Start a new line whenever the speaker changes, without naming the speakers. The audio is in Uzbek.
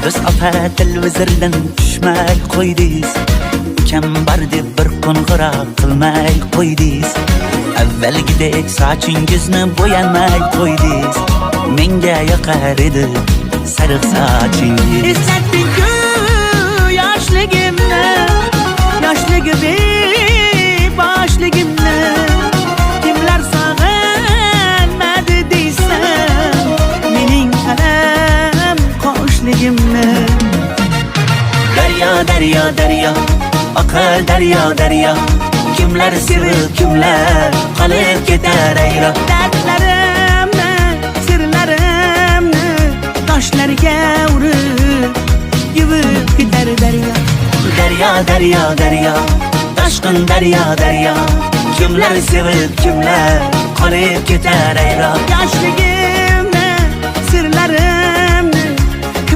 Biz opa televizordan tushmay qo'ydingiz. Ukam bor deb bir qo'ng'iroq qilmay qo'ydingiz. Avvalgidek sochingizni bo'yamay qo'ydingiz. Menga yoqar edi sariq sochingiz. Eslatding-ku yoshligimni, boshligimni. Kimlar sog'inmadi deysan, mening qalam qoshligimni. Daryo, daryo, daryo, oqar daryo, daryo. Kimlar sevib, kimlar qolib ketar ayro. Dardlarimni, sirlarimni toshlarga urib yuvib ketar daryo. Daryo, daryo, daryo, toshqin daryo, daryo. Kimlar sevib, kimlar qolib ketar ayro. Yoshligim